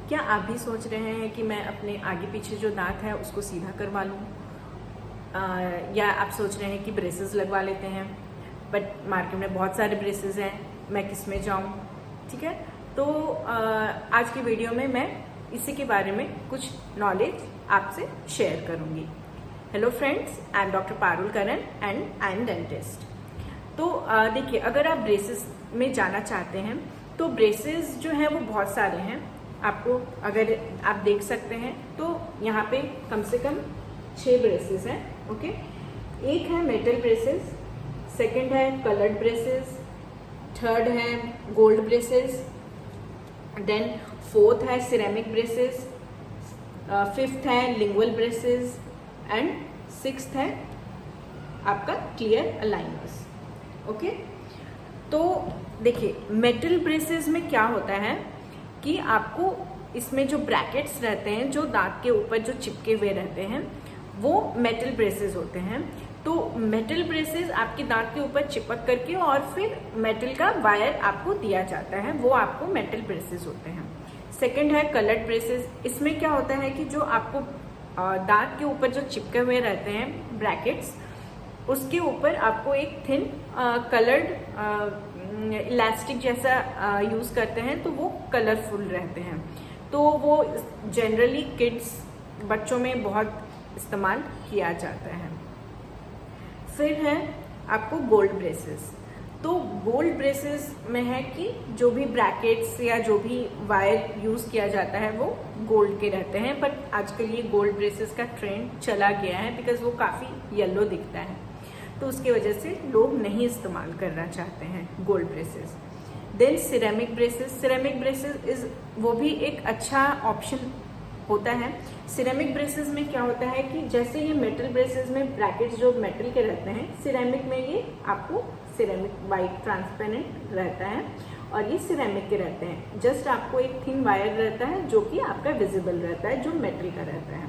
क्या आप भी सोच रहे हैं कि मैं अपने आगे पीछे जो दांत है उसको सीधा करवा लूं? या आप सोच रहे हैं कि ब्रेसेस लगवा लेते हैं, बट मार्केट में बहुत सारे ब्रेसेस हैं, मैं किस में जाऊं? ठीक है, तो आज की वीडियो में मैं इसी के बारे में कुछ नॉलेज आपसे शेयर करूंगी। Hello friends, I am doctor Parul Karan and I am dentist. तो देखिए, अगर आप ब्रेसेस में जाना चाहते हैं तो ब्रेसेस जो हैं वो बहुत सारे हैं। आपको अगर आप देख सकते हैं तो यहाँ पे कम से कम 6 ब्रेसेस हैं। ओके, एक है मेटल ब्रेसेस, सेकंड है कलर्ड ब्रेसेस, थर्ड है गोल्ड ब्रेसेस, देन फोर्थ है सिरेमिक ब्रेसेस, फिफ्थ है लिंगुअल ब्रेसेस एंड सिक्स्थ है आपका क्लियर अलाइनर्स। ओके, तो देखिए, मेटल ब्रेसेस में क्या होता है कि आपको इसमें जो ब्रैकेट्स रहते हैं, जो दांत के ऊपर जो चिपके हुए रहते हैं, वो मेटल ब्रेसेस होते हैं। तो मेटल ब्रेसेस आपके दांत के ऊपर चिपक करके और फिर मेटल का वायर आपको दिया जाता है, वो आपको मेटल ब्रेसेस होते हैं। सेकंड है कलर्ड ब्रेसेस। इसमें क्या होता है कि जो आपको दांत के ऊपर जो चिपके हुए रहते हैं ब्रैकेट्स, उसके ऊपर आपको एक थिन कलर्ड इलास्टिक जैसा यूज करते हैं, तो वो कलरफुल रहते हैं। तो वो जनरली किड्स, बच्चों में बहुत इस्तेमाल किया जाता है। फिर है आपको गोल्ड ब्रेसेस। तो गोल्ड ब्रेसेस में है कि जो भी ब्रैकेट्स या जो भी वायर यूज किया जाता है वो गोल्ड के रहते हैं, बट आजकल ये गोल्ड ब्रेसेस का ट्रेंड चला गया है बिकॉज वो काफी येलो दिखता है, तो उसकी वजह से लोग नहीं इस्तेमाल करना चाहते हैं gold braces. Then ceramic braces. Ceramic braces is वो भी एक अच्छा ऑप्शन होता है। सिरेमिक ब्रेसेस में क्या होता है कि जैसे ये मेटल ब्रेसेस में ब्रैकेट्स जो मेटल के रहते हैं, सिरेमिक में ये आपको सिरेमिक वाइट ट्रांसपेरेंट रहता है और ये सिरेमिक के रहते हैं। जस्ट आपको एक थिन वायर रहता है जो कि आपका विजिबल रहता है, जो मेटल का रहता है।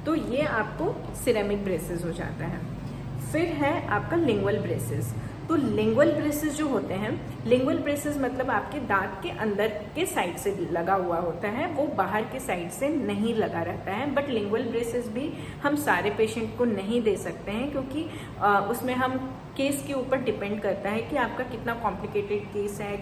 तो ये आपको सिरेमिक ब्रेसेस हो जाता है। फिर है आपका लिंगुअल ब्रेसेस। तो लिंगुअल ब्रेसेस जो होते हैं, लिंगुअल ब्रेसेस मतलब आपके दांत के अंदर के साइड से लगा हुआ होता है, वो बाहर के साइड से नहीं लगा रहता है। बट लिंगुअल ब्रेसेस भी हम सारे पेशेंट को नहीं दे सकते हैं, क्योंकि उसमें हम केस के ऊपर डिपेंड करता है कि आपका कितना कॉम्प्लिकेटेड केस है,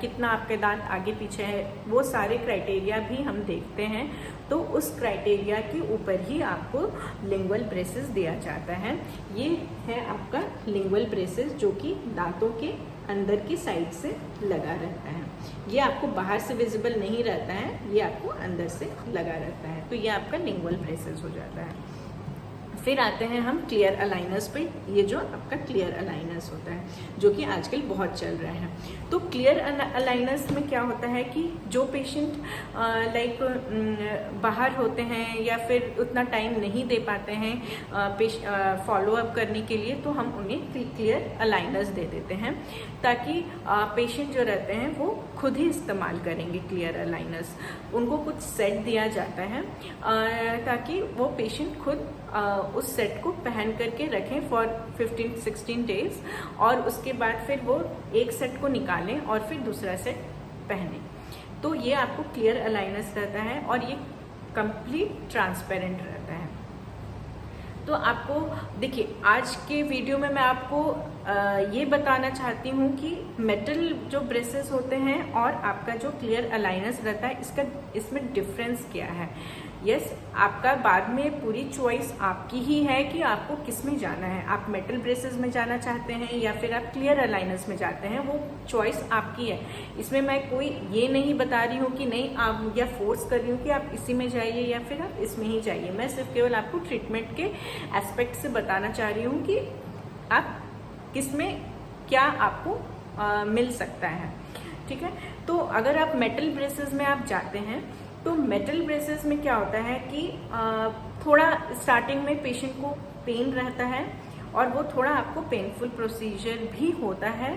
कितना आपके दांत आगे पीछे है, वो सारे क्राइटेरिया भी हम देखते हैं। तो उस क्राइटेरिया के ऊपर ही आपको लिंगुअल ब्रेसेस दिया जाता है। ये है आपका लिंगुअल ब्रेसेस, जो कि दांतों के अंदर की साइड से लगा रहता है। ये आपको बाहर से विजिबल नहीं रहता है, ये आपको अंदर से लगा रहता है। तो ये आपका लिंगुअल ब्रेसेस हो जाता है। फिर आते हैं हम क्लियर अलाइनर्स पे। ये जो आपका क्लियर अलाइनर्स होता है, जो कि आजकल बहुत चल रहा है। तो क्लियर अलाइनर्स में क्या होता है कि जो पेशेंट लाइक बाहर होते हैं या फिर उतना टाइम नहीं दे पाते हैं फॉलो अप करने के लिए, तो हम उन्हें क्लियर अलाइनर्स दे देते हैं, ताकि पेशेंट जो रहते हैं वो खुद ही इस्तेमाल करेंगे क्लियर अलाइनर्स। उनको कुछ सेट दिया जाता है ताकि वो पेशेंट खुद उस सेट को पहन करके रखें फॉर 15-16 डेज, और उसके बाद फिर वो एक सेट को निकालें और फिर दूसरा सेट पहने। तो ये आपको क्लियर अलाइनर्स रहता है और ये कंप्लीट ट्रांसपेरेंट रहता है। तो आपको देखिए, आज के वीडियो में मैं आपको ये बताना चाहती हूँ कि मेटल जो ब्रेसेस होते हैं और आपका जो क्लियर अलाइनर्स रहता है, इसमें डिफरेंस क्या है। यस, आपका बाद में पूरी चॉइस आपकी ही है कि आपको किस में जाना है। आप मेटल ब्रेसेस में जाना चाहते हैं या फिर आप क्लियर अलाइनर्स में जाते हैं, वो चॉइस आपकी है। इसमें मैं कोई ये नहीं बता रही हूँ कि नहीं आप, या फोर्स कर रही हूँ कि आप इसी में जाइए या फिर आप इसमें ही जाइए। मैं सिर्फ केवल आपको ट्रीटमेंट के एस्पेक्ट से बताना चाह रही हूँ कि आप किस में क्या आपको मिल सकता है। ठीक है, तो अगर आप मेटल ब्रेसेस में आप जाते हैं, तो मेटल ब्रेसेस में क्या होता है कि थोड़ा स्टार्टिंग में पेशेंट को पेन रहता है और वो थोड़ा आपको पेनफुल प्रोसीजर भी होता है।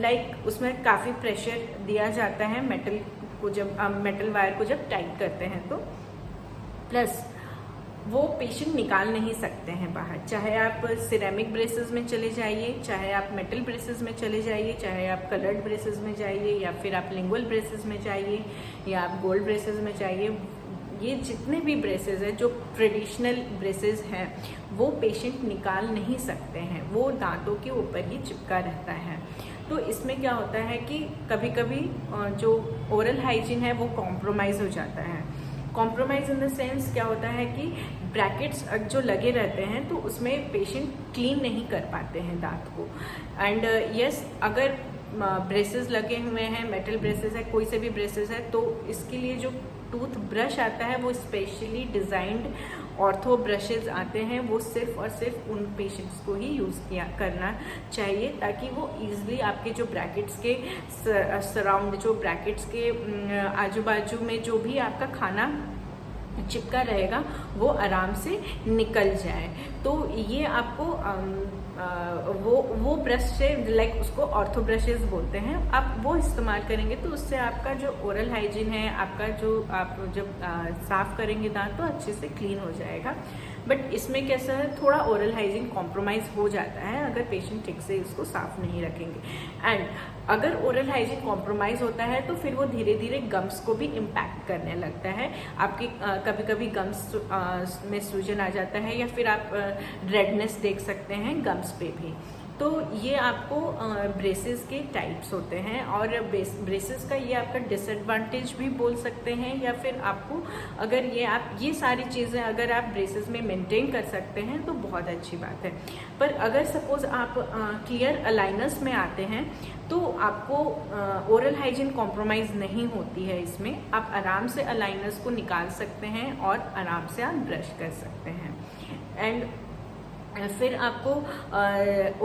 लाइक उसमें काफ़ी प्रेशर दिया जाता है मेटल को, जब मेटल वायर को जब टाइट करते हैं तो। प्लस वो पेशेंट निकाल नहीं सकते हैं बाहर। चाहे आप सिरेमिक ब्रेसेस में चले जाइए, चाहे आप मेटल ब्रेसेस में चले जाइए, चाहे आप कलर्ड ब्रेसेस में जाइए, या फिर आप लिंगुअल ब्रेसेस में जाइए, या आप गोल्ड ब्रेसेस में जाइए, ये जितने भी ब्रेसेस हैं जो ट्रेडिशनल ब्रेसेस हैं वो पेशेंट निकाल नहीं सकते हैं, वो दांतों के ऊपर ही चिपका रहता है। तो इसमें क्या होता है कि कभी कभी जो ओरल हाइजीन है वो कॉम्प्रोमाइज़ हो जाता है। कॉम्प्रोमाइज़ इन द सेंस क्या होता है कि ब्रैकेट्स जो लगे रहते हैं तो उसमें पेशेंट क्लीन नहीं कर पाते हैं दांत को। एंड यस, अगर ब्रेसेस लगे हुए हैं, मेटल ब्रेसेस है, कोई से भी ब्रेसेस है, तो इसके लिए जो टूथ ब्रश आता है वो स्पेशली डिज़ाइंड ऑर्थो ब्रशेज आते हैं, वो सिर्फ और सिर्फ उन पेशेंट्स को ही यूज़ करना चाहिए, ताकि वो ईजिली आपके जो ब्रैकेट्स के सराउंड, जो ब्रैकेट्स के आजू बाजू में जो भी आपका खाना चिपका रहेगा वो आराम से निकल जाए। तो ये आपको वो ब्रश से, लाइक उसको ऑर्थो ब्रशेस बोलते हैं, आप वो इस्तेमाल करेंगे तो उससे आपका जो ओरल हाइजीन है, आपका जो आप जब साफ़ करेंगे दांत तो अच्छे से क्लीन हो जाएगा। बट इसमें कैसा है, थोड़ा ओरल हाइजीन कॉम्प्रोमाइज़ हो जाता है अगर पेशेंट ठीक से इसको साफ़ नहीं रखेंगे। एंड अगर ओरल हाइजीन कॉम्प्रोमाइज़ होता है तो फिर वो धीरे धीरे गम्स को भी इम्पैक्ट करने लगता है। आपके कभी कभी गम्स में सूजन आ जाता है, या फिर आप रेडनेस देख सकते हैं गम्स पे भी। तो ये आपको ब्रेसेस के टाइप्स होते हैं, और ब्रेसेस का ये आपका डिसएडवांटेज भी बोल सकते हैं, या फिर आपको अगर ये सारी चीज़ें अगर आप ब्रेसेस में मेंटेन कर सकते हैं तो बहुत अच्छी बात है। पर अगर सपोज़ आप क्लियर अलाइनर्स में आते हैं तो आपको ओरल हाइजीन कॉम्प्रोमाइज़ नहीं होती है, इसमें आप आराम से अलाइनर्स को निकाल सकते हैं और आराम से आप ब्रश कर सकते हैं। एंड फिर आपको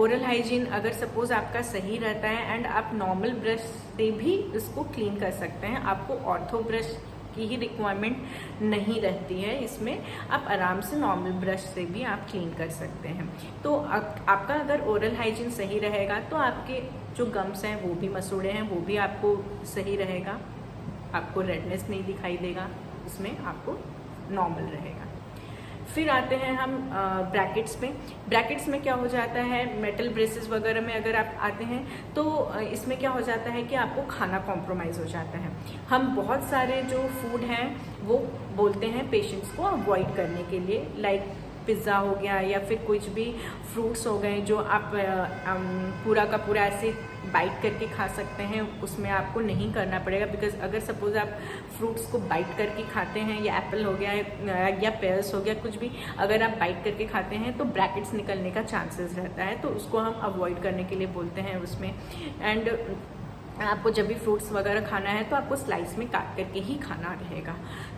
ओरल हाइजीन अगर सपोज़ आपका सही रहता है एंड आप नॉर्मल ब्रश से भी इसको क्लीन कर सकते हैं, आपको ऑर्थो ब्रश की ही रिक्वायरमेंट नहीं रहती है, इसमें आप आराम से नॉर्मल ब्रश से भी आप क्लीन कर सकते हैं। तो आपका अगर ओरल हाइजीन सही रहेगा तो आपके जो गम्स हैं वो भी मसूड़े हैं वो भी आपको सही रहेगा, आपको रेडनेस नहीं दिखाई देगा, उसमें आपको नॉर्मल रहेगा। फिर आते हैं हम ब्रैकेट्स में। ब्रैकेट्स में क्या हो जाता है, मेटल ब्रेसेस वगैरह में अगर आप आते हैं तो इसमें क्या हो जाता है कि आपको खाना कॉम्प्रोमाइज़ हो जाता है। हम बहुत सारे जो फूड हैं वो बोलते हैं पेशेंट्स को अवॉइड करने के लिए, लाइक पिज़्ज़ा हो गया या फिर कुछ भी फ्रूट्स हो गए जो आप पूरा का पूरा ऐसे बाइट करके खा सकते हैं, उसमें आपको नहीं करना पड़ेगा। बिकॉज अगर सपोज़ आप फ्रूट्स को बाइट करके खाते हैं, या एप्पल हो गया या पेयर्स हो गया, कुछ भी अगर आप बाइट करके खाते हैं तो ब्रैकेट्स निकलने का चांसेस रहता है, तो उसको हम अवॉइड करने के लिए बोलते हैं उसमें। एंड आपको जब भी फ्रूट्स वगैरह खाना है तो आपको स्लाइस में काट करके ही खाना रहेगा।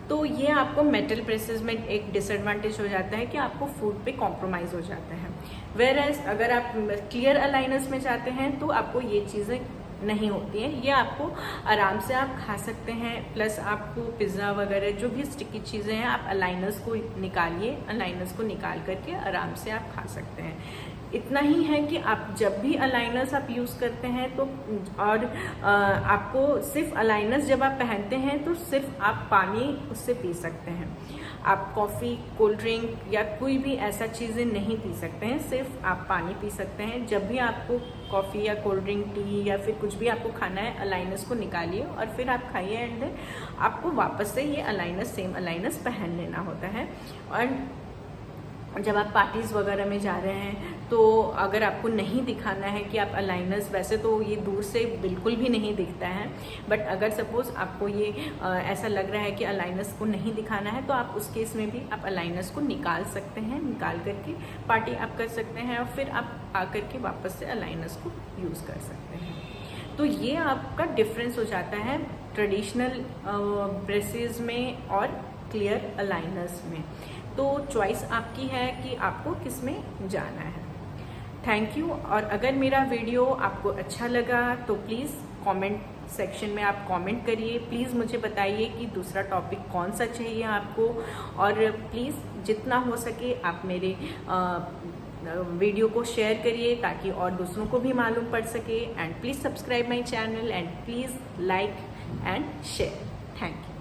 तो ये आपको मेटल ब्रेसेस में एक डिसएडवांटेज हो जाता है कि आपको फूड पे कॉम्प्रोमाइज़ हो जाता है। वेयर एज अगर आप क्लियर अलाइनर्स में जाते हैं तो आपको ये चीज़ें नहीं होती हैं, ये आपको आराम से आप खा सकते हैं। प्लस आपको पिज़्ज़ा वगैरह जो भी स्टिकी चीज़ें हैं आप अलाइनर्स को निकालिए, अलाइनर्स को निकाल करके आराम से आप खा सकते हैं। इतना ही है कि आप जब भी अलाइनर्स आप यूज़ करते हैं तो और आपको सिर्फ अलाइनर्स जब आप पहनते हैं तो सिर्फ आप पानी उससे पी सकते हैं। आप कॉफ़ी, कोल्ड ड्रिंक या कोई भी ऐसा चीज़ें नहीं पी सकते हैं, सिर्फ आप पानी पी सकते हैं। जब भी आपको कॉफ़ी या कोल्ड ड्रिंक, टी या फिर कुछ भी आपको खाना है, अलाइनर्स को निकालिए और फिर आप खाइए, एंड आपको वापस से ये अलाइनर्स, सेम अलाइनर्स पहन लेना होता है। और जब आप पार्टीज़ वगैरह में जा रहे हैं तो अगर आपको नहीं दिखाना है कि आप अलाइनर्स, वैसे तो ये दूर से बिल्कुल भी नहीं दिखता है, बट अगर सपोज़ आपको ये ऐसा लग रहा है कि अलाइनर्स को नहीं दिखाना है तो आप उस केस में भी आप अलाइनर्स को निकाल सकते हैं, निकाल करके पार्टी आप कर सकते हैं और फिर आप आकर के वापस से अलाइनर्स को यूज़ कर सकते हैं। तो ये आपका डिफरेंस हो जाता है ट्रेडिशनल ब्रेसेस में और क्लियर अलाइनर्स में। तो चॉइस आपकी है कि आपको किस में जाना है। Thank you. और अगर मेरा वीडियो आपको अच्छा लगा तो प्लीज़ कमेंट सेक्शन में आप कमेंट करिए, प्लीज़ मुझे बताइए कि दूसरा टॉपिक कौन सा चाहिए आपको, और प्लीज़ जितना हो सके आप मेरे वीडियो को शेयर करिए ताकि और दूसरों को भी मालूम पड़ सके। And please subscribe my channel and please like and share. Thank you.